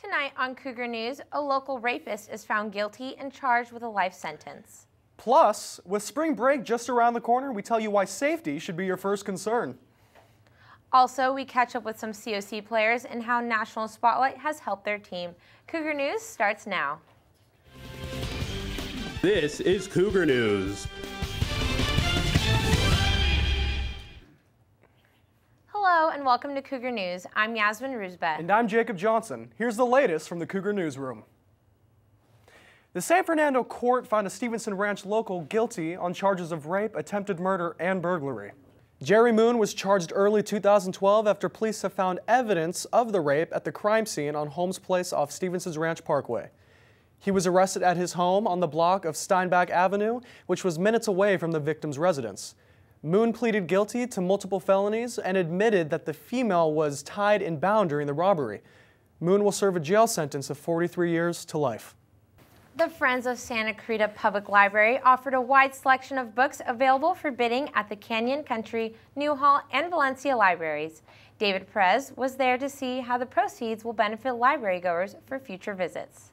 Tonight on Cougar News, a local rapist is found guilty and charged with a life sentence. Plus, with spring break just around the corner, we tell you why safety should be your first concern. Also, we catch up with some COC players and how National Spotlight has helped their team. Cougar News starts now. This is Cougar News. Hello and welcome to Cougar News. I'm Yasmin Ruzbet. And I'm Jacob Johnson. Here's the latest from the Cougar Newsroom. The San Fernando court found a Stevenson Ranch local guilty on charges of rape, attempted murder, and burglary. Jerry Moon was charged early 2012 after police have found evidence of the rape at the crime scene on Holmes Place off Stevenson's Ranch Parkway. He was arrested at his home on the block of Steinbach Avenue, which was minutes away from the victim's residence. Moon pleaded guilty to multiple felonies and admitted that the female was tied and bound during the robbery. Moon will serve a jail sentence of 43 years to life. The Friends of Santa Clarita Public Library offered a wide selection of books available for bidding at the Canyon Country, Newhall, and Valencia libraries. David Perez was there to see how the proceeds will benefit library goers for future visits.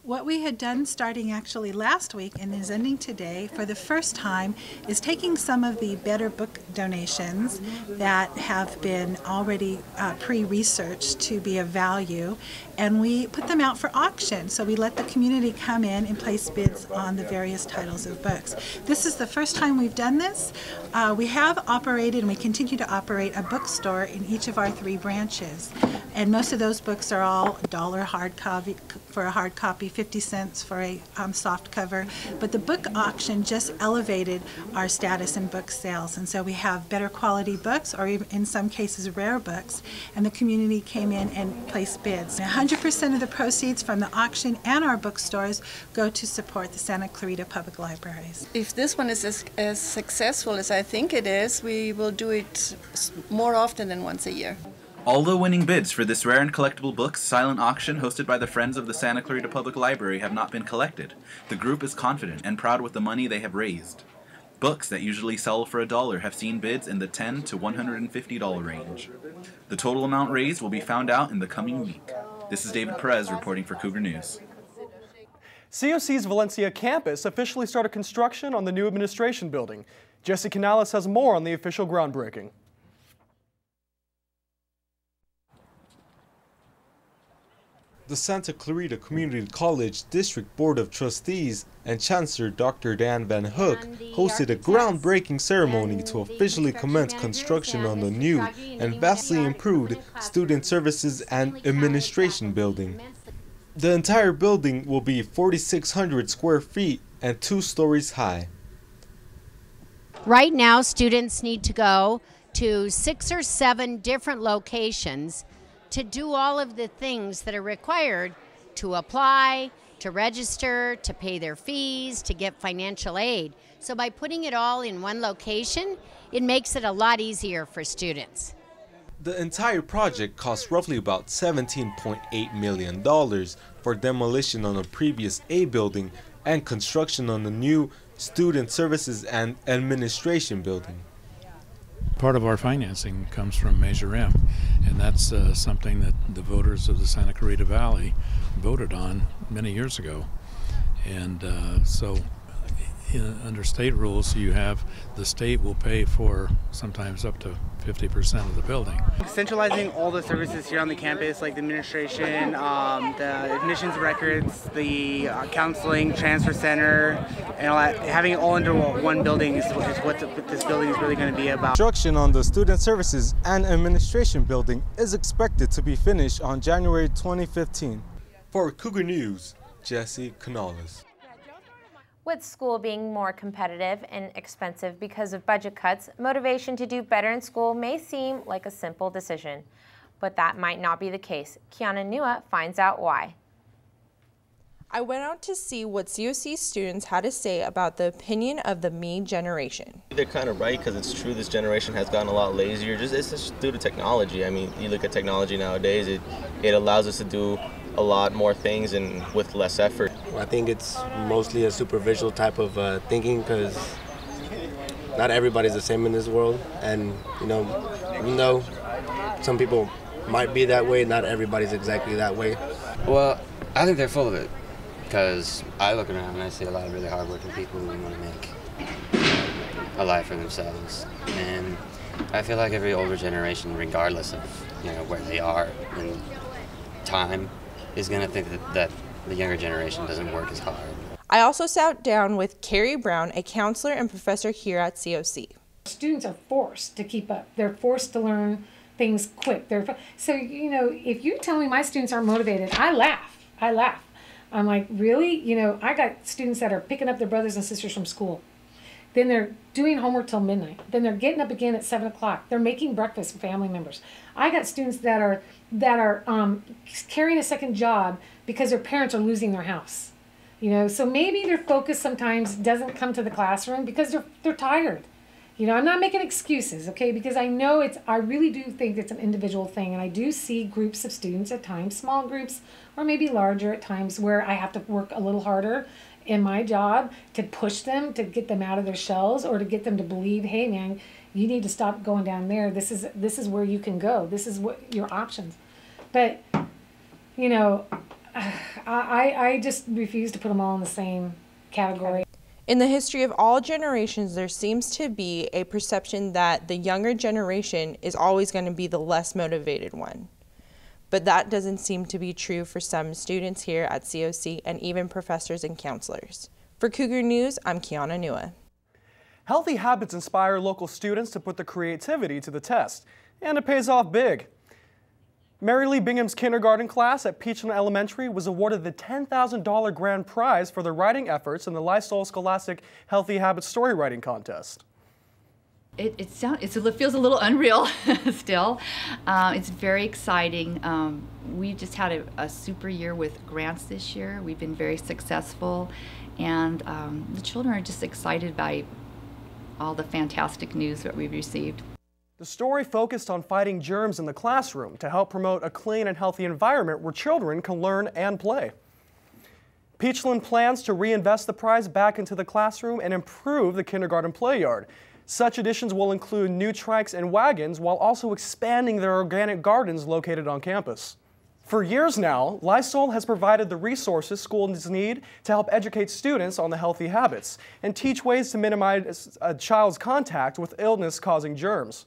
What we had done starting actually last week and is ending today for the first time is taking some of the better book donations that have been already pre-researched to be of value, and we put them out for auction. So we let the community come in and place bids on the various titles of books. This is the first time we've done this. We have operated and we continue to operate a bookstore in each of our 3 branches. And most of those books are all $1 hard copy for a hard copy, 50 cents for a soft cover. But the book auction just elevated our status in book sales. And so we have better quality books, or even in some cases rare books, and the community came in and placed bids. 100% of the proceeds from the auction and our bookstores go to support the Santa Clarita Public Libraries. If this one is as successful as I think it is, we will do it more often than once a year. All the winning bids for this rare and collectible books silent auction hosted by the Friends of the Santa Clarita Public Library have not been collected. The group is confident and proud with the money they have raised. Books that usually sell for $1 have seen bids in the $10 to $150 range. The total amount raised will be found out in the coming week. This is David Perez reporting for Cougar News. COC's Valencia campus officially started construction on the new administration building. Jesse Canales has more on the official groundbreaking. The Santa Clarita Community College District Board of Trustees and Chancellor Dr. Dan Van Hook hosted a groundbreaking ceremony to officially commence construction on the new and vastly improved Student Services and Administration building. The entire building will be 4,600 square feet and 2 stories high. Right now, students need to go to 6 or 7 different locations to do all of the things that are required to apply, to register, to pay their fees, to get financial aid. So by putting it all in one location, it makes it a lot easier for students. The entire project cost roughly about $17.8 million for demolition on a previous A building and construction on the new Student Services and Administration building. Part of our financing comes from Measure M, and that's something that the voters of the Santa Clarita Valley voted on many years ago. And so under state rules, you have the state will pay for sometimes up to 50% of the building. Centralizing all the services here on the campus, like the administration, the admissions records, the counseling, transfer center, and all that, having it all under one building is what this building is really going to be about. Construction on the Student Services and Administration building is expected to be finished on January 2015. For Cougar News, Jesse Canales. With school being more competitive and expensive because of budget cuts, motivation to do better in school may seem like a simple decision. But that might not be the case. Kiana Nua finds out why. I went out to see what COC students had to say about the opinion of the me generation. They're kind of right, because it's true, this generation has gotten a lot lazier. It's just due to technology. I mean, you look at technology nowadays, it allows us to do a lot more things and with less effort. I think it's mostly a superficial type of thinking, because not everybody's the same in this world. And, you know, even though some people might be that way. Not everybody's exactly that way. Well, I think they're full of it, because I look around and I see a lot of really hardworking people who want to make a life for themselves. And I feel like every older generation, regardless of where they are in time, is going to think that the younger generation doesn't work as hard. I also sat down with Carrie Brown, a counselor and professor here at COC. Students are forced to keep up. They're forced to learn things quick. So, if you tell me my students aren't motivated, I laugh. I'm like, really? I got students that are picking up their brothers and sisters from school. Then they're doing homework till midnight. Then they're getting up again at 7 o'clock. They're making breakfast for family members. I got students that are carrying a second job because their parents are losing their house. So maybe their focus sometimes doesn't come to the classroom because they're tired. I'm not making excuses, okay? Because I really do think it's an individual thing, and I do see groups of students at times, small groups or maybe larger at times, where I have to work a little harder in my job to push them, to get them out of their shells, or to get them to believe, hey man, you need to stop going down there. This is where you can go. This is what your options. But I just refuse to put them all in the same category. In the history of all generations, there seems to be a perception that the younger generation is always going to be the less motivated one. But that doesn't seem to be true for some students here at COC and even professors and counselors. For Cougar News, I'm Kiana Nua. Healthy habits inspire local students to put their creativity to the test, and it pays off big. Mary Lee Bingham's kindergarten class at Peachland Elementary was awarded the $10,000 grand prize for their writing efforts in the Lysol Scholastic Healthy Habits Story Writing Contest. It feels a little unreal still. It's very exciting. We just had a super year with grants this year. We've been very successful, and the children are just excited by all the fantastic news that we've received. The story focused on fighting germs in the classroom to help promote a clean and healthy environment where children can learn and play. Peachland plans to reinvest the prize back into the classroom and improve the kindergarten play yard. Such additions will include new trikes and wagons while also expanding their organic gardens located on campus. For years now, Lysol has provided the resources schools need to help educate students on the healthy habits and teach ways to minimize a child's contact with illness-causing germs.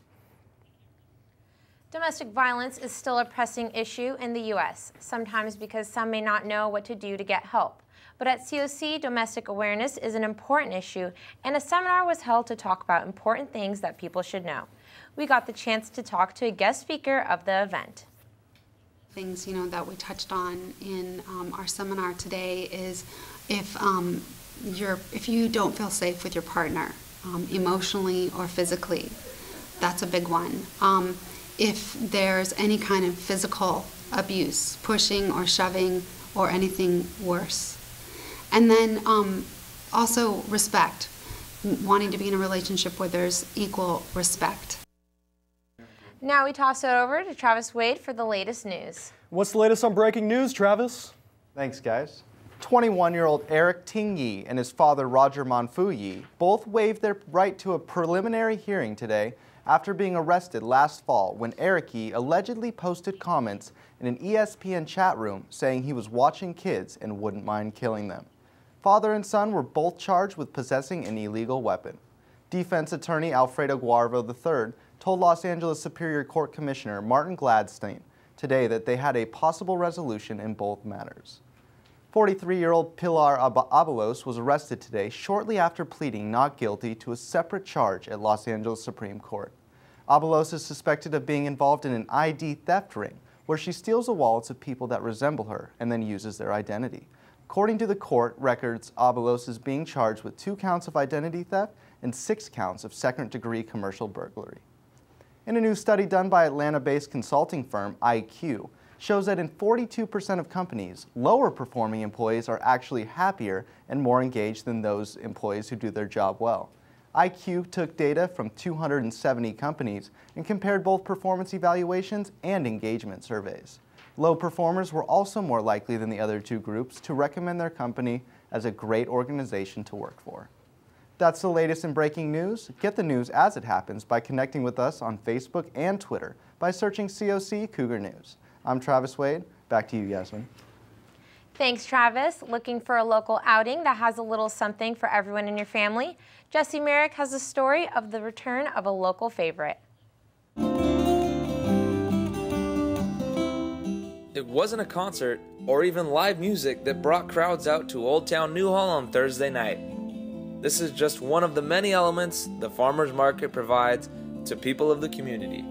Domestic violence is still a pressing issue in the U.S., sometimes because some may not know what to do to get help. But at COC, domestic awareness is an important issue, and a seminar was held to talk about important things that people should know. We got the chance to talk to a guest speaker of the event. Things that we touched on in our seminar today is if you don't feel safe with your partner, emotionally or physically, that's a big one. If there's any kind of physical abuse, pushing or shoving or anything worse. And then also respect, wanting to be in a relationship where there's equal respect. Now we toss it over to Travis Wade for the latest news. What's the latest on breaking news, Travis? Thanks, guys. 21-year-old Eric Ting Yi and his father Roger Monfu Yi both waived their right to a preliminary hearing today after being arrested last fall when Eric Yi allegedly posted comments in an ESPN chat room saying he was watching kids and wouldn't mind killing them. Father and son were both charged with possessing an illegal weapon. Defense attorney Alfredo Guarvo III told Los Angeles Superior Court Commissioner Martin Gladstein today that they had a possible resolution in both matters. 43-year-old Pilar Abalos was arrested today shortly after pleading not guilty to a separate charge at Los Angeles Supreme Court. Abalos is suspected of being involved in an ID theft ring where she steals the wallets of people that resemble her and then uses their identity. According to the court records, Abalos is being charged with 2 counts of identity theft and 6 counts of second-degree commercial burglary. In a new study done by Atlanta-based consulting firm IQ, shows that in 42% of companies, lower-performing employees are actually happier and more engaged than those employees who do their job well. IQ took data from 270 companies and compared both performance evaluations and engagement surveys. Low performers were also more likely than the other 2 groups to recommend their company as a great organization to work for. That's the latest in breaking news. Get the news as it happens by connecting with us on Facebook and Twitter by searching COC Cougar News. I'm Travis Wade. Back to you, Yasmin. Thanks, Travis. Looking for a local outing that has a little something for everyone in your family? Jesse Merrick has a story of the return of a local favorite. It wasn't a concert or even live music that brought crowds out to Old Town Newhall on Thursday night. This is just one of the many elements the farmers market provides to people of the community.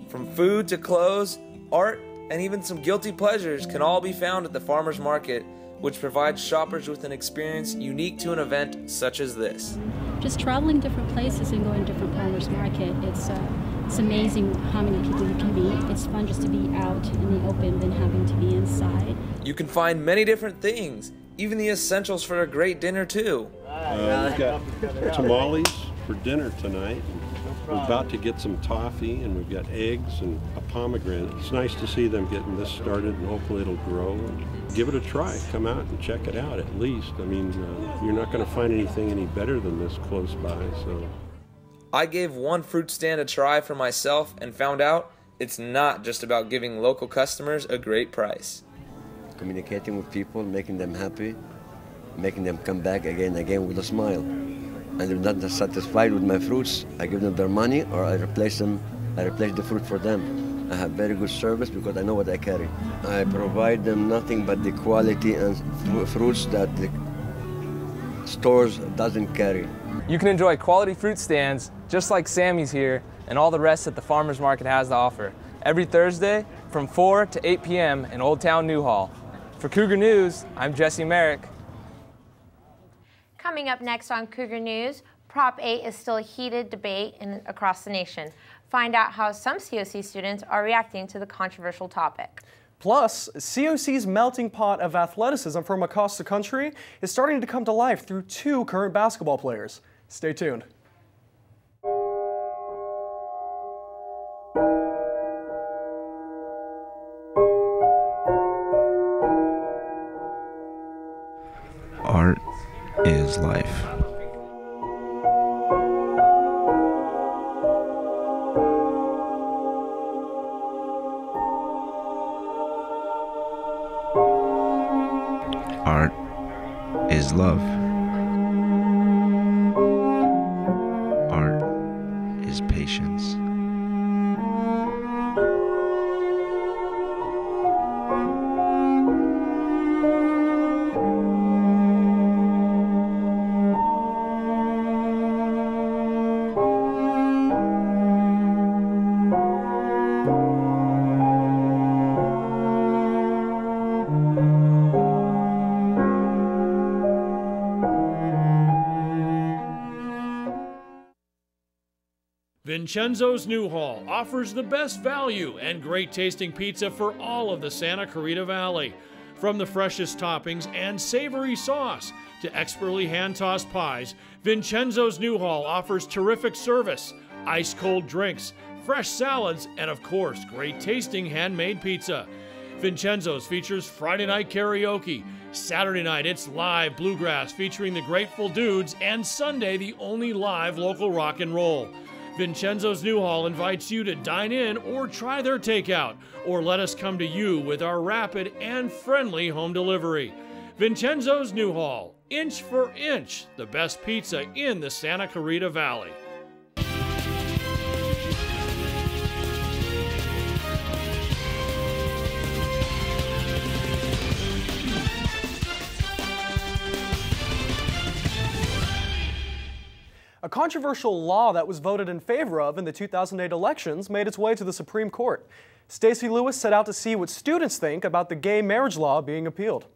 From food to clothes, art, and even some guilty pleasures can all be found at the farmers market, which provides shoppers with an experience unique to an event such as this. Just traveling different places and going to different farmers market, it's amazing how many people you can meet. It's fun just to be out in the open than having to be inside. You can find many different things, even the essentials for a great dinner too. We've got tamales for dinner tonight. We're about to get some toffee, and we've got eggs and a pomegranate. It's nice to see them getting this started, and hopefully it'll grow. And give it a try. Come out and check it out at least. I mean, you're not going to find anything any better than this close by. So, I gave one fruit stand a try for myself and found out it's not just about giving local customers a great price. Communicating with people, making them happy, making them come back again and again with a smile. And if they're not satisfied with my fruits, I give them their money or I replace the fruit for them. I have very good service because I know what I carry. I provide them nothing but the quality and fruits that the stores doesn't carry. You can enjoy quality fruit stands just like Sammy's here and all the rest that the farmers market has to offer every Thursday from 4 to 8 p.m. in Old Town Newhall. For Cougar News, I'm Jesse Merrick. Coming up next on Cougar News, Prop 8 is still a heated debate across the nation. Find out how some COC students are reacting to the controversial topic. Plus, COC's melting pot of athleticism from across the country is starting to come to life through two current basketball players. Stay tuned. Art is life. Art is love. Art is patience. Vincenzo's Newhall offers the best value and great tasting pizza for all of the Santa Clarita Valley. From the freshest toppings and savory sauce to expertly hand-tossed pies, Vincenzo's Newhall offers terrific service, ice-cold drinks, fresh salads, and of course, great tasting handmade pizza. Vincenzo's features Friday night karaoke. Saturday night, it's live bluegrass featuring the Grateful Dudes, and Sunday, the only live local rock and roll. Vincenzo's Newhall invites you to dine in or try their takeout, or let us come to you with our rapid and friendly home delivery. Vincenzo's Newhall, inch for inch, the best pizza in the Santa Clarita Valley. A controversial law that was voted in favor of in the 2008 elections made its way to the Supreme Court. Stacey Lewis set out to see what students think about the gay marriage law being appealed.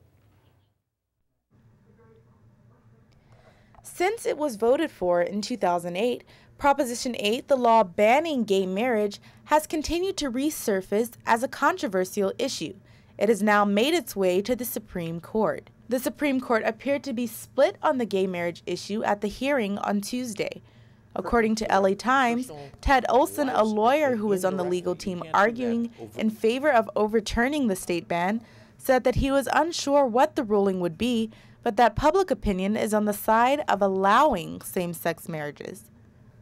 Since it was voted for in 2008, Proposition 8, the law banning gay marriage, has continued to resurface as a controversial issue. It has now made its way to the Supreme Court. The Supreme Court appeared to be split on the gay marriage issue at the hearing on Tuesday. According to LA Times, Ted Olson, a lawyer who was on the legal team arguing in favor of overturning the state ban, said that he was unsure what the ruling would be, but that public opinion is on the side of allowing same-sex marriages.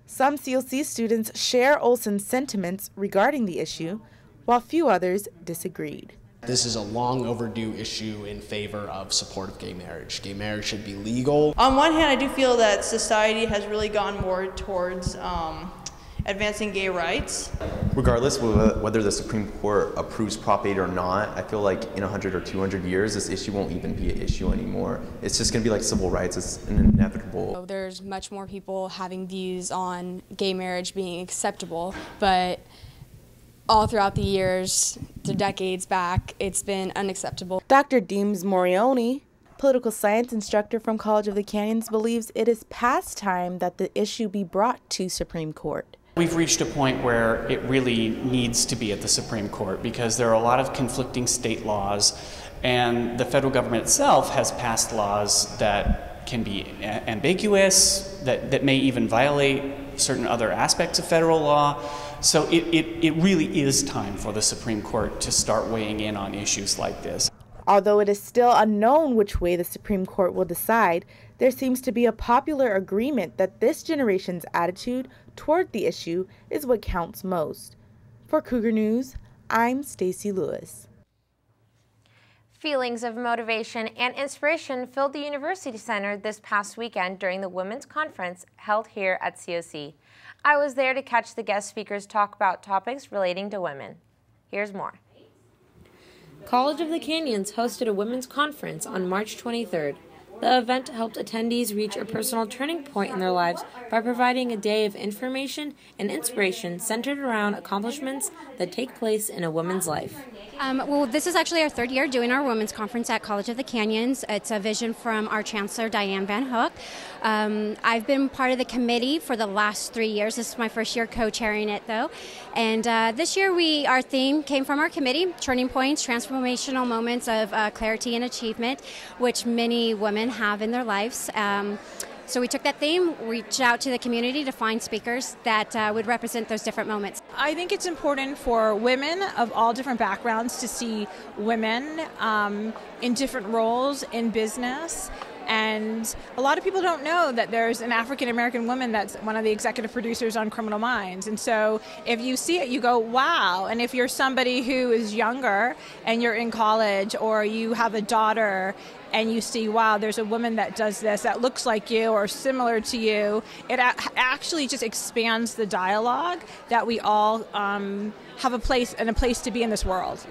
Some COC students share Olson's sentiments regarding the issue, while few others disagreed. This is a long overdue issue in favor of support of gay marriage. Gay marriage should be legal. On one hand, I do feel that society has really gone more towards advancing gay rights. Regardless of whether the Supreme Court approves Prop 8 or not, I feel like in 100 or 200 years, this issue won't even be an issue anymore. It's just going to be like civil rights. It's inevitable. There's much more people having views on gay marriage being acceptable, but all throughout the years, the decades back, it's been unacceptable. Dr. Deems Morioni, political science instructor from College of the Canyons, believes it is past time that the issue be brought to Supreme Court. We've reached a point where it really needs to be at the Supreme Court because there are a lot of conflicting state laws, and the federal government itself has passed laws that can be ambiguous, that may even violate certain other aspects of federal law. So it really is time for the Supreme Court to start weighing in on issues like this. Although it is still unknown which way the Supreme Court will decide, there seems to be a popular agreement that this generation's attitude toward the issue is what counts most. For Cougar News, I'm Stacy Lewis. Feelings of motivation and inspiration filled the University Center this past weekend during the Women's Conference held here at COC. I was there to catch the guest speakers talk about topics relating to women. Here's more. College of the Canyons hosted a women's conference on March 23rd. The event helped attendees reach a personal turning point in their lives by providing a day of information and inspiration centered around accomplishments that take place in a woman's life. Well, this is actually our third year doing our women's conference at College of the Canyons. It's a vision from our chancellor, Diane Van Hook. I've been part of the committee for the last 3 years. This is my first year co-chairing it, though. And this year, our theme came from our committee, Turning Points, Transformational Moments of Clarity and Achievement, which many women have in their lives. So we took that theme, reached out to the community to find speakers that would represent those different moments. I think it's important for women of all different backgrounds to see women in different roles in business. And a lot of people don't know that there's an African-American woman that's one of the executive producers on Criminal Minds. And so if you see it, you go, wow. And if you're somebody who is younger and you're in college or you have a daughter and you see, wow, there's a woman that does this that looks like you or similar to you, it actually just expands the dialogue that we all have a place to be in this world,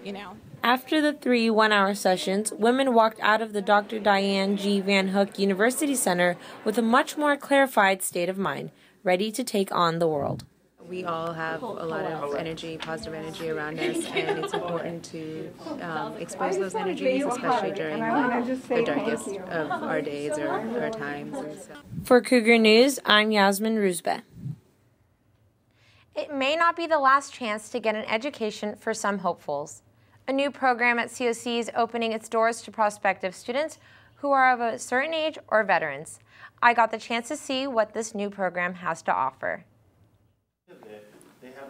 you know. After the 3 one-hour sessions, women walked out of the Dr. Diane G. Van Hook University Center with a much more clarified state of mind, ready to take on the world. We all have a lot of energy, positive energy around us, and it's important to expose those energies, especially during the darkest of our days or our times. And so. For Cougar News, I'm Yasmin Rusbe. It may not be the last chance to get an education for some hopefuls. A new program at COC is opening its doors to prospective students who are of a certain age or veterans. I got the chance to see what this new program has to offer.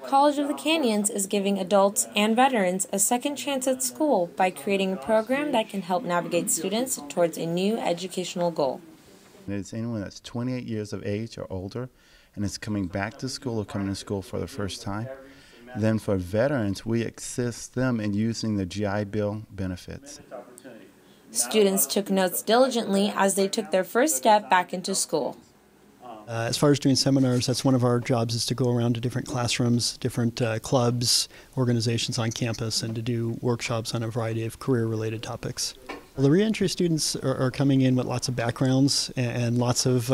College of the Canyons is giving adults and veterans a second chance at school by creating a program that can help navigate students towards a new educational goal. It's anyone that's 28 years of age or older and is coming back to school or coming to school for the first time. Then for veterans, we assist them in using the GI Bill benefits. Students took notes diligently as they took their first step back into school. As far as doing seminars, that's one of our jobs, is to go around to different classrooms, different clubs, organizations on campus, and to do workshops on a variety of career-related topics. Well, the reentry students are coming in with lots of backgrounds and lots of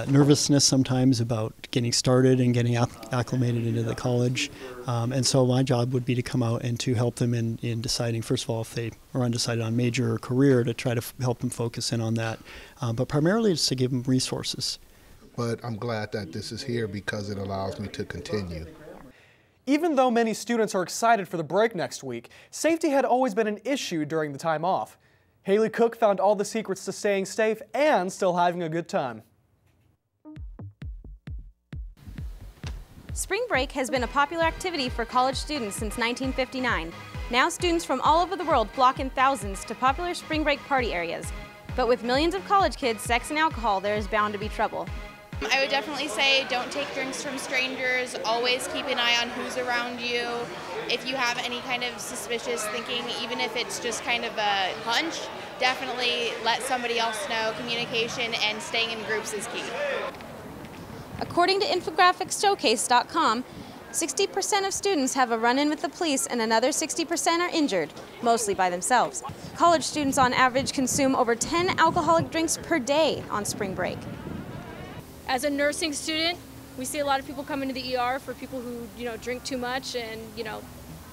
nervousness sometimes about getting started and getting acclimated into the college. And so my job would be to come out and to help them in deciding, first of all, if they are undecided on major or career, to try to help them focus in on that. But primarily it's to give them resources. But I'm glad that this is here because it allows me to continue. Even though many students are excited for the break next week, safety had always been an issue during the time off. Haley Cook found all the secrets to staying safe and still having a good time. Spring break has been a popular activity for college students since 1959. Now students from all over the world flock in thousands to popular spring break party areas. But with millions of college kids, sex and alcohol, there is bound to be trouble. I would definitely say don't take drinks from strangers. Always keep an eye on who's around you. If you have any kind of suspicious thinking, even if it's just kind of a hunch, definitely let somebody else know. Communication and staying in groups is key. According to infographicshowcase.com, 60% of students have a run-in with the police and another 60% are injured, mostly by themselves. College students on average consume over 10 alcoholic drinks per day on spring break. As a nursing student, we see a lot of people come into the ER for people who, drink too much and,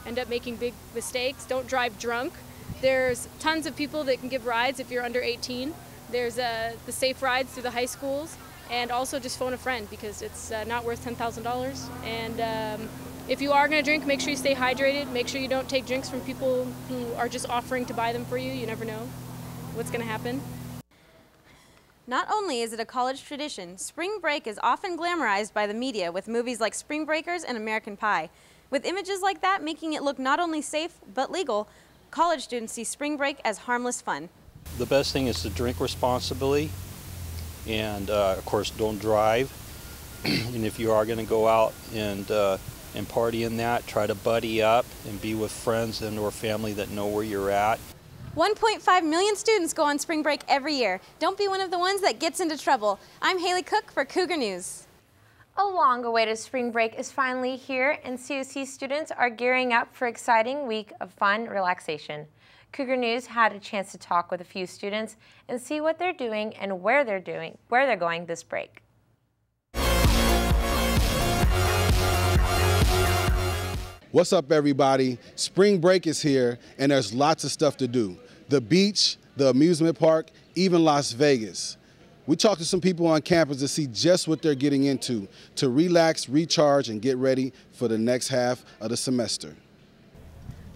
end up making big mistakes. Don't drive drunk. There's tons of people that can give rides if you're under 18. There's the safe rides through the high schools, and also just phone a friend because it's not worth $10,000. And if you are going to drink, make sure you stay hydrated. Make sure you don't take drinks from people who are just offering to buy them for you. You never know what's going to happen. Not only is it a college tradition, spring break is often glamorized by the media with movies like Spring Breakers and American Pie. With images like that making it look not only safe but legal, college students see spring break as harmless fun. The best thing is to drink responsibly and, of course, don't drive. And if you are going to go out and party in that, try to buddy up and be with friends and or family that know where you're at. 1.5 million students go on spring break every year. Don't be one of the ones that gets into trouble. I'm Haley Cook for Cougar News. A long-awaited spring break is finally here, and COC students are gearing up for an exciting week of fun relaxation. Cougar News had a chance to talk with a few students and see what they're doing and where they're going this break. What's up, everybody? Spring break is here, and there's lots of stuff to do. The beach, the amusement park, even Las Vegas. We talked to some people on campus to see just what they're getting into, to relax, recharge, and get ready for the next half of the semester.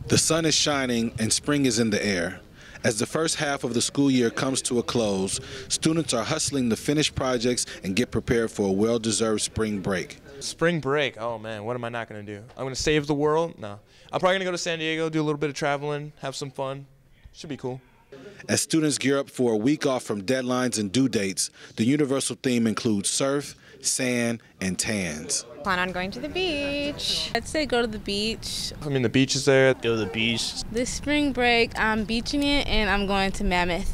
The sun is shining and spring is in the air. As the first half of the school year comes to a close, students are hustling to finish projects and get prepared for a well-deserved spring break. Spring break, oh man, what am I not going to do? I'm going to save the world? No. I'm probably going to go to San Diego, do a little bit of traveling, have some fun. Should be cool. As students gear up for a week off from deadlines and due dates, the universal theme includes surf, sand, and tans. Plan on going to the beach. I'd say go to the beach. I mean, the beach is there. Go to the beach. This spring break, I'm beaching it and I'm going to Mammoth.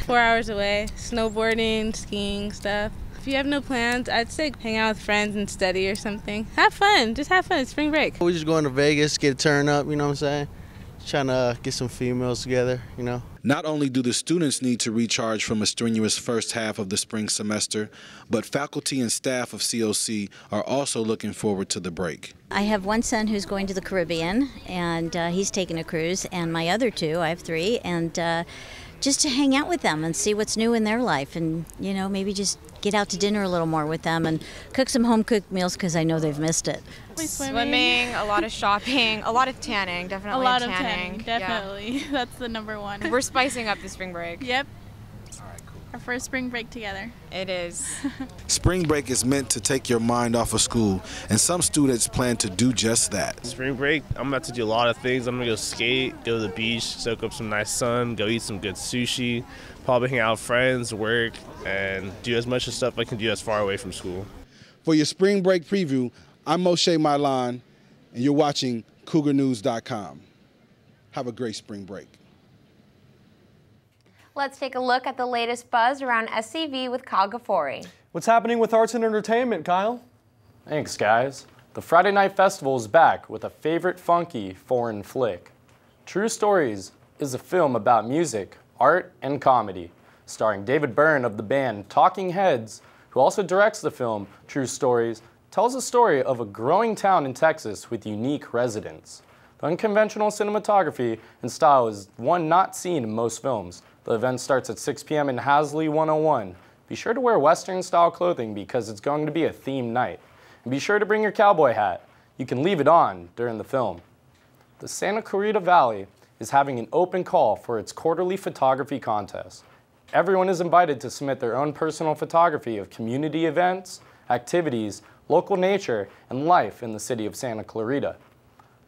4 hours away, snowboarding, skiing, stuff. If you have no plans, I'd say hang out with friends and study or something. Have fun, just have fun, it's spring break. We're just going to Vegas, get a turn up, you know what I'm saying? Trying to get some females together, you know. Not only do the students need to recharge from a strenuous first half of the spring semester, but faculty and staff of COC are also looking forward to the break. I have one son who's going to the Caribbean, and he's taking a cruise, and my other two, I have three, and just to hang out with them and see what's new in their life, and, you know, maybe just get out to dinner a little more with them and cook some home-cooked meals because I know they've missed it. Swimming, a lot of shopping, a lot of tanning, definitely a lot tanning. of tanning, definitely. Yeah. That's the number one. We're spicing up the spring break. Yep. Our first spring break together. It is. Spring break is meant to take your mind off of school, and some students plan to do just that. Spring break, I'm about to do a lot of things. I'm gonna go skate, go to the beach, soak up some nice sun, go eat some good sushi, probably hang out with friends, work, and do as much stuff I can do as far away from school. For your spring break preview, I'm Moshe Milan, and you're watching CougarNews.com. Have a great spring break. Let's take a look at the latest buzz around SCV with Kyle Gafori. What's happening with arts and entertainment, Kyle? Thanks, guys. The Friday Night Festival is back with a favorite funky foreign flick. True Stories is a film about music, art, and comedy, starring David Byrne of the band Talking Heads, who also directs the film True Stories, tells the story of a growing town in Texas with unique residents. The unconventional cinematography and style is one not seen in most films. The event starts at 6 p.m. in Hasley 101. Be sure to wear Western-style clothing because it's going to be a themed night. And be sure to bring your cowboy hat. You can leave it on during the film. The Santa Clarita Valley is having an open call for its quarterly photography contest. Everyone is invited to submit their own personal photography of community events, activities, local nature, and life in the city of Santa Clarita.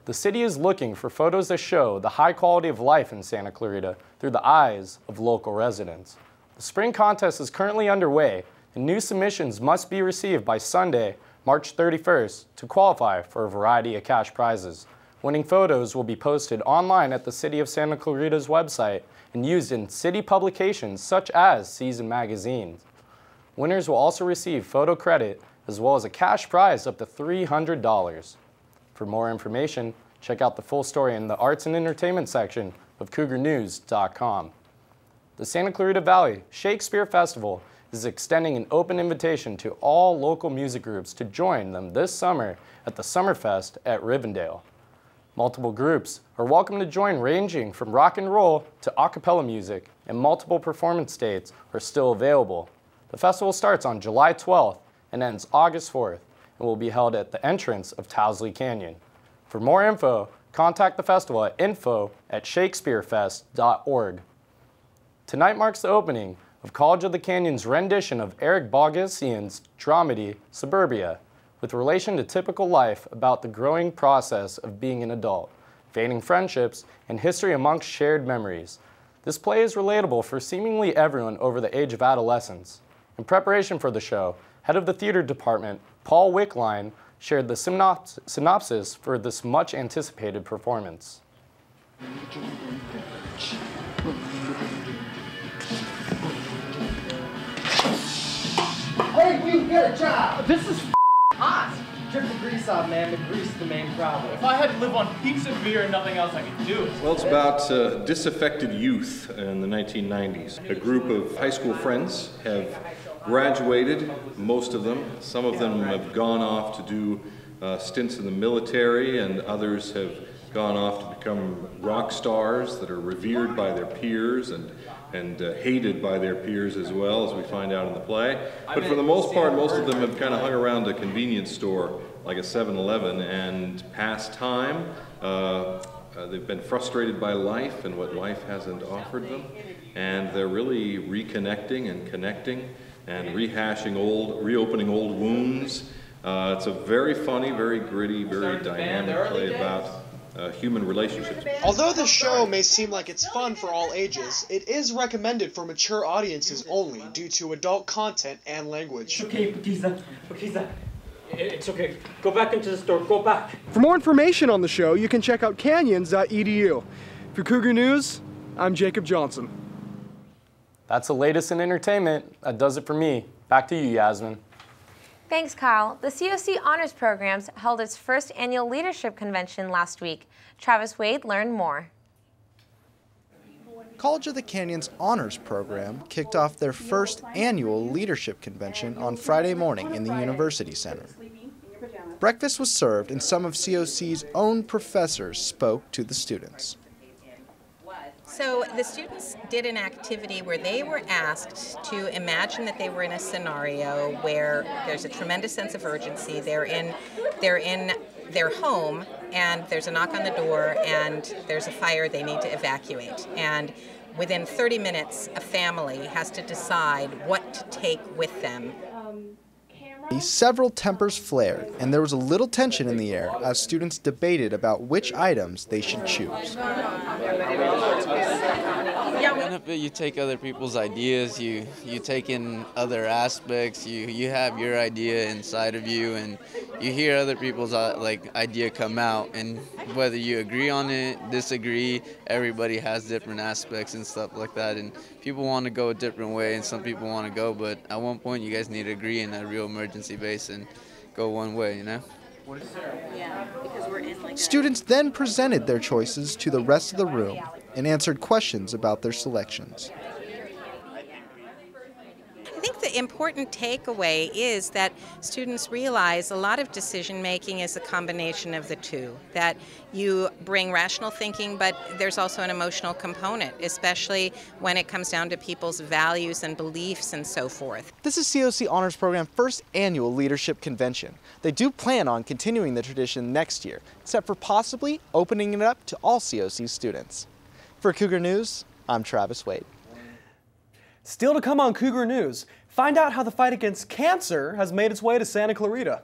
The city is looking for photos that show the high quality of life in Santa Clarita through the eyes of local residents. The The spring contest is currently underway, and new submissions must be received by Sunday, March 31st, to qualify for a variety of cash prizes. Winning photos will be posted online at the City of Santa Clarita's website and used in city publications such as Season magazines. Winners will also receive photo credit as well as a cash prize up to $300. For more information, check out the full story in the Arts and Entertainment section of CougarNews.com. The Santa Clarita Valley Shakespeare Festival is extending an open invitation to all local music groups to join them this summer at the Summerfest at Rivendell. Multiple groups are welcome to join, ranging from rock and roll to a cappella music, and multiple performance dates are still available. The festival starts on July 12th and ends August 4th and will be held at the entrance of Towsley Canyon. For more info, contact the festival at info@shakespearefest.org. Tonight marks the opening of College of the Canyon's rendition of Eric Bogosian's dramedy Suburbia, with relation to typical life about the growing process of being an adult, fading friendships, and history amongst shared memories. This play is relatable for seemingly everyone over the age of adolescence. In preparation for the show, head of the theater department, Paul Wickline, shared the synopsis for this much-anticipated performance. Hey, we get a job! This is hot! Drip the grease off, man. The grease is the main problem. If I had to live on pizza, beer, and nothing else, I could do it. Well, it's about disaffected youth in the 1990s. A group of high school friends have graduated, most of them. Some of them have gone off to do stints in the military, and others have gone off to become rock stars that are revered by their peers and hated by their peers as well, as we find out in the play. But for the most part, most of them have kind of hung around a convenience store like a 7-Eleven and passed time. They've been frustrated by life and what life hasn't offered them, and they're really reconnecting and connecting and reopening old wounds. It's a very funny, very gritty, very dynamic play about human relationships. Although the show may seem like it's fun for all ages, it is recommended for mature audiences only due to adult content and language. It's okay, Baptista. It's okay. Go back into the store. Go back. For more information on the show, you can check out canyons.edu. For Cougar News, I'm Jacob Johnson. That's the latest in entertainment. That does it for me. Back to you, Yasmin. Thanks, Kyle. The COC Honors Programs held its first annual leadership convention last week. Travis Wade learned more. College of the Canyon's Honors Program kicked off their first annual leadership convention on Friday morning in the University Center. Breakfast was served and some of COC's own professors spoke to the students. So the students did an activity where they were asked to imagine that they were in a scenario where there's a tremendous sense of urgency. They're in their home, and there's a knock on the door, and there's a fire they need to evacuate. And within 30 minutes, a family has to decide what to take with them. Several tempers flared, and there was a little tension in the air as students debated about which items they should choose. Benefit, you take other people's ideas, you take in other aspects, you have your idea inside of you, and you hear other people's idea come out, and whether you agree on it, disagree, everybody has different aspects and stuff like that, and people want to go a different way, and some people want to go, but at one point you guys need to agree in a real emergency base and go one way, you know? Students then presented their choices to the rest of the room and answered questions about their selections. I think the important takeaway is that students realize a lot of decision making is a combination of the two, that you bring rational thinking, but there's also an emotional component, especially when it comes down to people's values and beliefs and so forth. This is COC Honors Program first annual leadership convention. They do plan on continuing the tradition next year, except for possibly opening it up to all COC students. For Cougar News, I'm Travis Wade. Still to come on Cougar News, find out how the fight against cancer has made its way to Santa Clarita.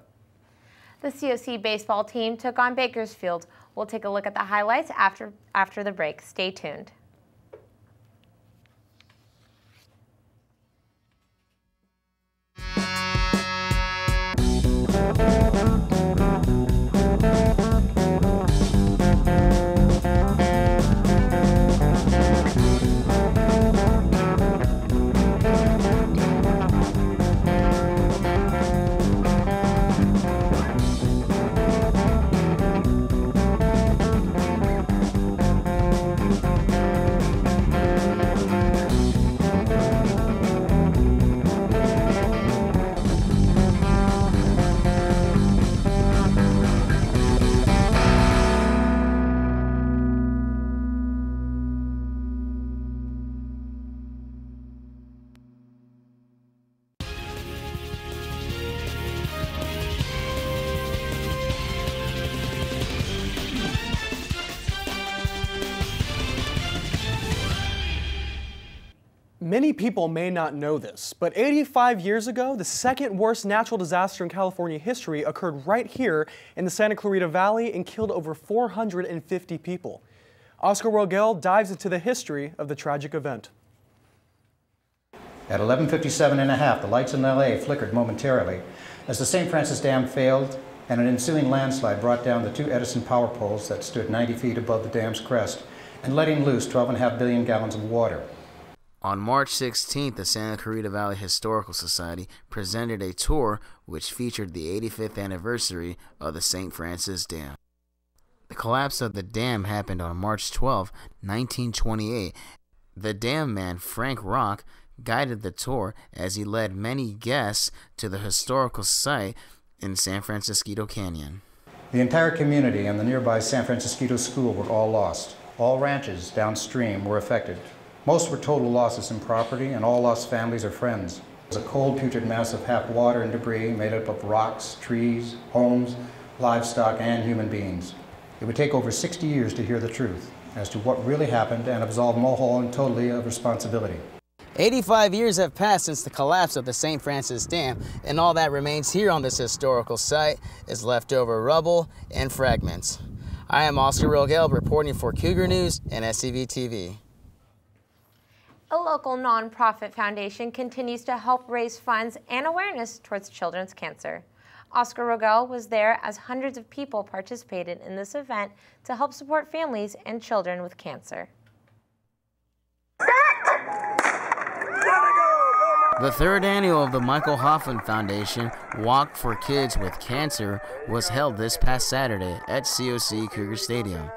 The COC baseball team took on Bakersfield. We'll take a look at the highlights after the break. Stay tuned. Many people may not know this, but 85 years ago, the second worst natural disaster in California history occurred right here in the Santa Clarita Valley and killed over 450 people. Oscar Rogel dives into the history of the tragic event. At 11:57 the lights in LA flickered momentarily as the St. Francis Dam failed and an ensuing landslide brought down the 2 Edison power poles that stood 90 feet above the dam's crest and letting loose 12.5 billion gallons of water. On March 16th, the Santa Clarita Valley Historical Society presented a tour which featured the 85th anniversary of the St. Francis Dam. The collapse of the dam happened on March 12, 1928. The dam man, Frank Rock, guided the tour as he led many guests to the historical site in San Francisco Canyon. The entire community and the nearby San Francisco School were all lost. All ranches downstream were affected. Most were total losses in property, and all lost families or friends. It was a cold, putrid mass of half water and debris made up of rocks, trees, homes, livestock, and human beings. It would take over 60 years to hear the truth as to what really happened and absolve Mulholland totally of responsibility. 85 years have passed since the collapse of the St. Francis Dam, and all that remains here on this historical site is leftover rubble and fragments. I am Oscar Rogel reporting for Cougar News and SCV TV. A local nonprofit foundation continues to help raise funds and awareness towards children's cancer. Oscar Rogel was there as hundreds of people participated in this event to help support families and children with cancer. The third annual of the Michael Hoffman Foundation Walk for Kids with Cancer was held this past Saturday at COC Cougar Stadium.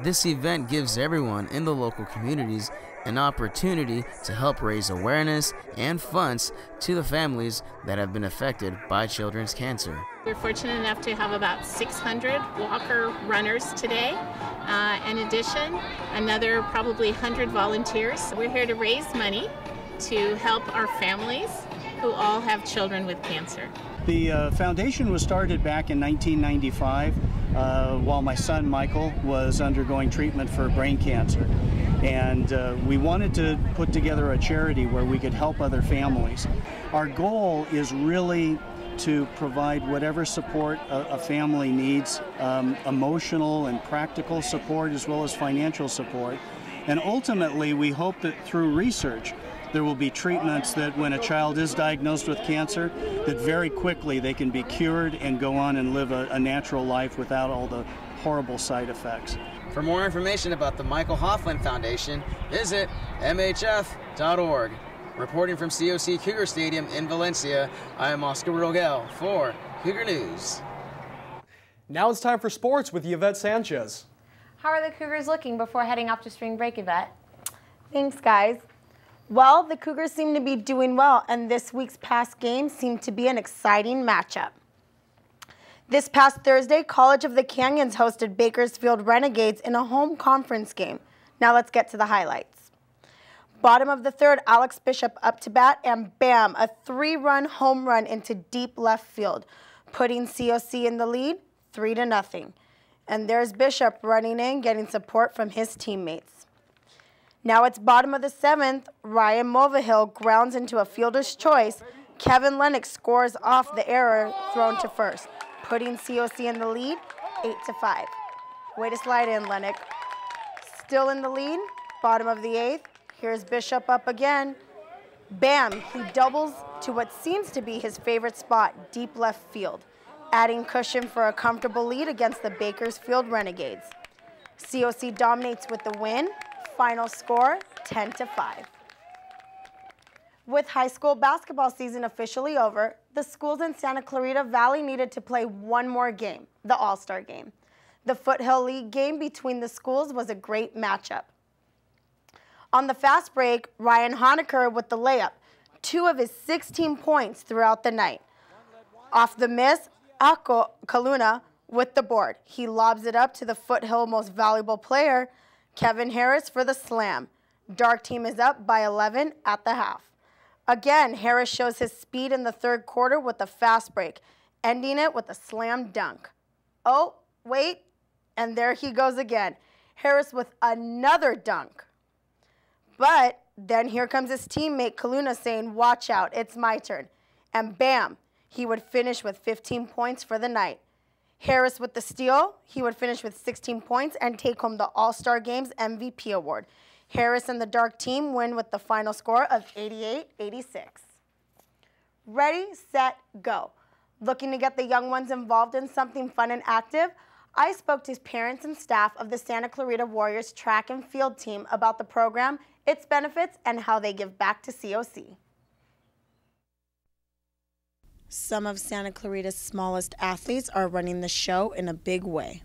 This event gives everyone in the local communities an opportunity to help raise awareness and funds to the families that have been affected by children's cancer. We're fortunate enough to have about 600 walker runners today. In addition, another probably 100 volunteers. We're here to raise money to help our families who all have children with cancer. The foundation was started back in 1995 while my son Michael was undergoing treatment for brain cancer. And we wanted to put together a charity where we could help other families. Our goal is really to provide whatever support a family needs, emotional and practical support as well as financial support. And ultimately, we hope that through research, there will be treatments that when a child is diagnosed with cancer, that very quickly they can be cured and go on and live a natural life without all the horrible side effects. For more information about the Michael Hoffman Foundation, visit mhf.org. Reporting from COC Cougar Stadium in Valencia, I am Oscar Rogel for Cougar News. Now it's time for sports with Yvette Sanchez. How are the Cougars looking before heading off to spring break, Yvette? Thanks, guys. Well, the Cougars seem to be doing well, and this week's past game seemed to be an exciting matchup. This past Thursday, College of the Canyons hosted Bakersfield Renegades in a home conference game. Now let's get to the highlights. Bottom of the third, Alex Bishop up to bat, and bam, a 3-run home run into deep left field, putting COC in the lead 3-0. And there's Bishop running in, getting support from his teammates. Now it's bottom of the 7th, Ryan Mulvihill grounds into a fielder's choice. Kevin Lennox scores off the error thrown to first, putting COC in the lead 8-5. Way to slide in, Lennox. Still in the lead, bottom of the 8th. Here's Bishop up again. Bam, he doubles to what seems to be his favorite spot, deep left field. adding cushion for a comfortable lead against the Bakersfield Renegades. COC dominates with the win. Final score, 10-5. With high school basketball season officially over, the schools in Santa Clarita Valley needed to play one more game, the All-Star game. The Foothill League game between the schools was a great matchup. On the fast break, Ryan Honecker with the layup, 2 of his 16 points throughout the night. Off the miss, Ako Kaluna with the board. He lobs it up to the Foothill most valuable player, Kevin Harris, for the slam. Dark team is up by 11 at the half. Again, Harris shows his speed in the third quarter with a fast break, ending it with a slam dunk. Oh, wait, and there he goes again. Harris with another dunk. But then here comes his teammate Kaluna saying, watch out, it's my turn. And bam, he would finish with 15 points for the night. Harris with the steal, he would finish with 16 points and take home the All-Star Games MVP award. Harris and the Dark team win with the final score of 88-86. Ready, set, go. Looking to get the young ones involved in something fun and active? I spoke to parents and staff of the Santa Clarita Warriors track and field team about the program, its benefits, and how they give back to COC. Some of Santa Clarita's smallest athletes are running the show in a big way.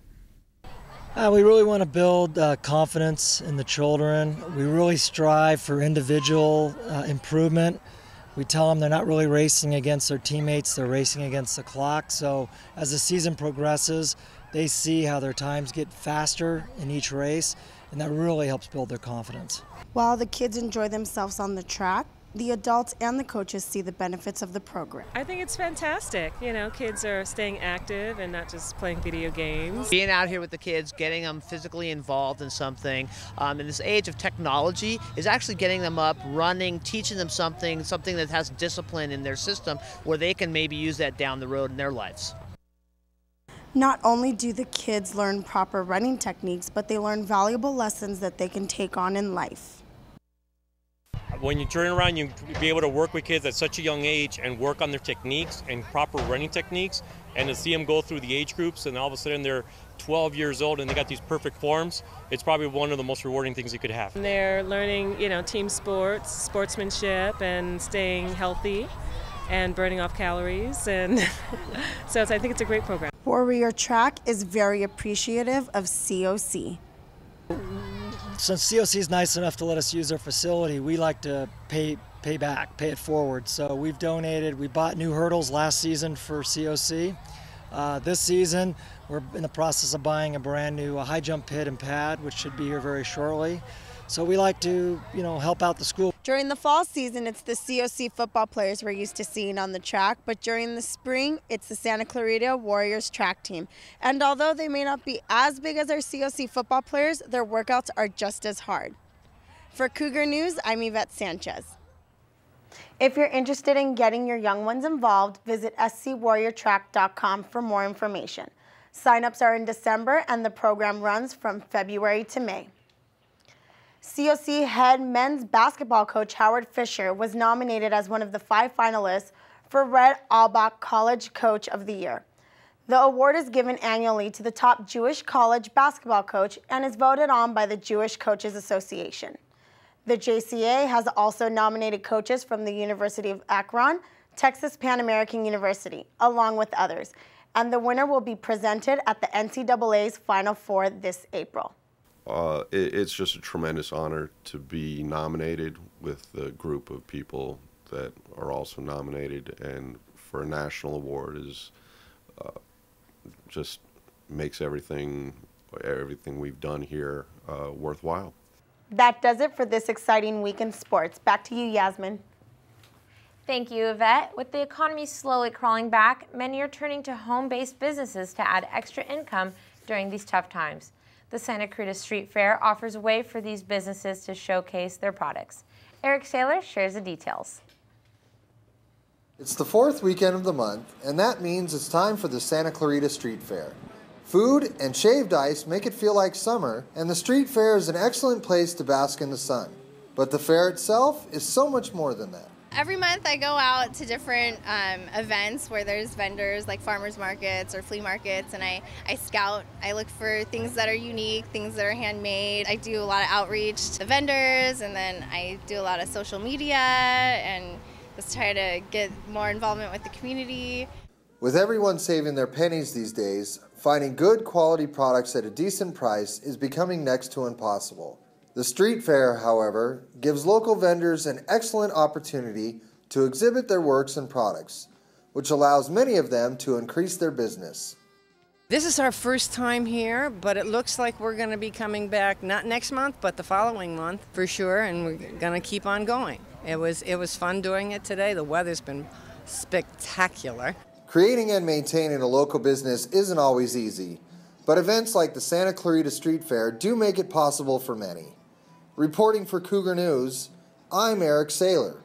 We really want to build confidence in the children. We really strive for individual improvement. We tell them they're not really racing against their teammates, they're racing against the clock. So as the season progresses, they see how their times get faster in each race, and that really helps build their confidence. While the kids enjoy themselves on the track, the adults and the coaches see the benefits of the program. I think it's fantastic. You know, kids are staying active and not just playing video games. Being out here with the kids, getting them physically involved in something, in this age of technology, is actually getting them up, running, teaching them something that has discipline in their system where they can maybe use that down the road in their lives. Not only do the kids learn proper running techniques, but they learn valuable lessons that they can take on in life. When you turn around, you be able to work with kids at such a young age and work on their techniques and proper running techniques, and to see them go through the age groups and all of a sudden they're 12 years old and they got these perfect forms, it's probably one of the most rewarding things you could have. They're learning, you know, team sports, sportsmanship, and staying healthy and burning off calories, and so I think it's a great program. Warrior Track is very appreciative of COC. Since COC is nice enough to let us use their facility, we like to pay back, pay it forward. So we've donated, we bought new hurdles last season for COC. This season, we're in the process of buying a brand new high jump pit and pad, which should be here very shortly. So we like to, you know, help out the school. During the fall season, it's the COC football players we're used to seeing on the track, but during the spring, it's the Santa Clarita Warriors track team. And although they may not be as big as our COC football players, their workouts are just as hard. For Cougar News, I'm Yvette Sanchez. If you're interested in getting your young ones involved, visit scwarriortrack.com for more information. Sign-ups are in December, and the program runs from February to May. COC head men's basketball coach Howard Fisher was nominated as one of the 5 finalists for Red Auerbach College Coach of the Year. The award is given annually to the top Jewish college basketball coach and is voted on by the Jewish Coaches Association. The JCA has also nominated coaches from the University of Akron, Texas Pan American University, along with others, and the winner will be presented at the NCAA's Final Four this April. It's just a tremendous honor to be nominated with the group of people that are also nominated, and for a national award is just makes everything we've done here worthwhile. That does it for this exciting week in sports. Back to you, Yasmin. Thank you, Yvette. With the economy slowly crawling back, many are turning to home-based businesses to add extra income during these tough times. The Santa Clarita Street Fair offers a way for these businesses to showcase their products. Eric Saylor shares the details. It's the 4th weekend of the month, and that means it's time for the Santa Clarita Street Fair. Food and shaved ice make it feel like summer, and the street fair is an excellent place to bask in the sun. But the fair itself is so much more than that. Every month I go out to different events where there's vendors like farmers markets or flea markets, and I scout. I look for things that are unique, things that are handmade. I do a lot of outreach to vendors, and then I do a lot of social media and just try to get more involvement with the community. With everyone saving their pennies these days, finding good quality products at a decent price is becoming next to impossible. The street fair, however, gives local vendors an excellent opportunity to exhibit their works and products, which allows many of them to increase their business. This is our first time here, but it looks like we're going to be coming back not next month, but the following month for sure, and we're going to keep on going. It was fun doing it today. The weather's been spectacular. Creating and maintaining a local business isn't always easy, but events like the Santa Clarita Street Fair do make it possible for many. Reporting for Cougar News, I'm Eric Saylor.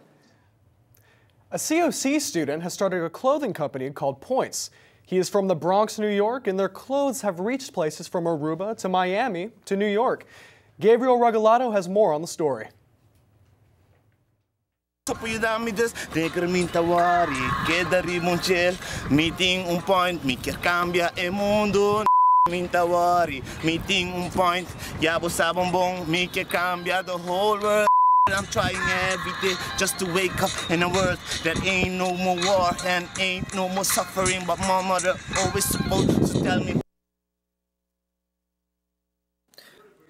A COC student has started a clothing company called Points. He is from the Bronx, New York, and their clothes have reached places from Aruba to Miami to New York. Gabriel Regalado has more on the story. Meeting un point, mi cambia e mondo. Meeting un point, yabo sa bonbon, mi cambia the whole world. I'm trying every day just to wake up in a world that ain't no more war and ain't no more suffering, but my mother always supposed to tell me.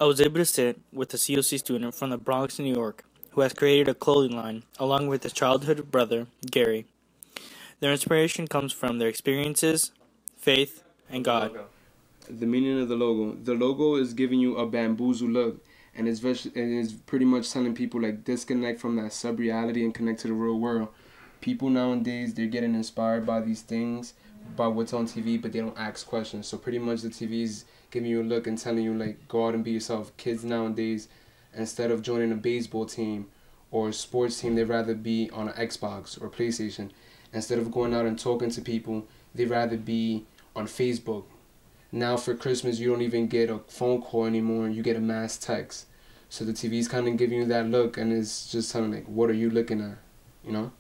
I was able to sit with a COC student from the Bronx, New York, who has created a clothing line along with his childhood brother, Gary. Their inspiration comes from their experiences, faith, and God. The meaning of the logo is giving you a bamboozle look, and it's pretty much telling people like disconnect from that sub-reality and connect to the real world. People nowadays, they're getting inspired by these things, by what's on TV, but they don't ask questions. So pretty much the TV is giving you a look and telling you like go out and be yourself. Kids nowadays, instead of joining a baseball team or a sports team, they'd rather be on an Xbox or PlayStation. Instead of going out and talking to people, they'd rather be on Facebook. Now for Christmas, you don't even get a phone call anymore, you get a mass text. So the TV's kind of giving you that look, and it's just telling like, what are you looking at, you know?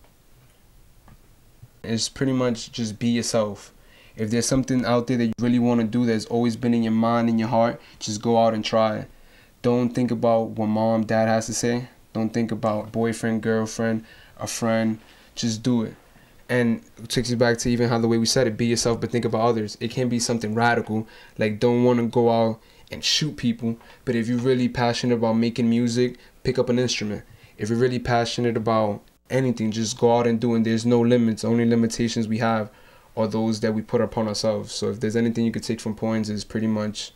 It's pretty much just be yourself. If there's something out there that you really want to do that's always been in your mind and your heart, just go out and try it. Don't think about what mom, dad has to say. Don't think about boyfriend, girlfriend, a friend. Just do it. And it takes you back to even how the way we said it, be yourself but think about others. It can't be something radical, like don't want to go out and shoot people, but if you're really passionate about making music, pick up an instrument. If you're really passionate about anything, just go out and do it. And there's no limits. Only limitations we have are those that we put upon ourselves. So if there's anything you could take from Points, is pretty much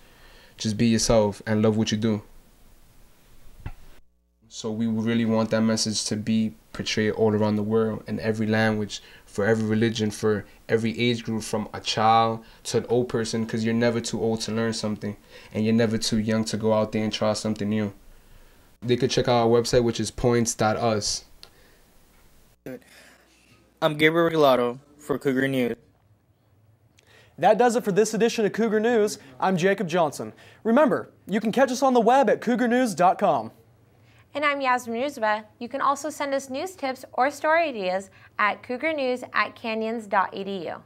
just be yourself and love what you do. So we really want that message to be portrayed all around the world in every language, for every religion, for every age group, from a child to an old person, because you're never too old to learn something and you're never too young to go out there and try something new. They could check out our website, which is points.us. I'm Gabriel Regalado for Cougar News. That does it for this edition of Cougar News. I'm Jacob Johnson. Remember, you can catch us on the web at cougarnews.com. And I'm Yasmin Ruzba. You can also send us news tips or story ideas at cougarnews@canyons.edu.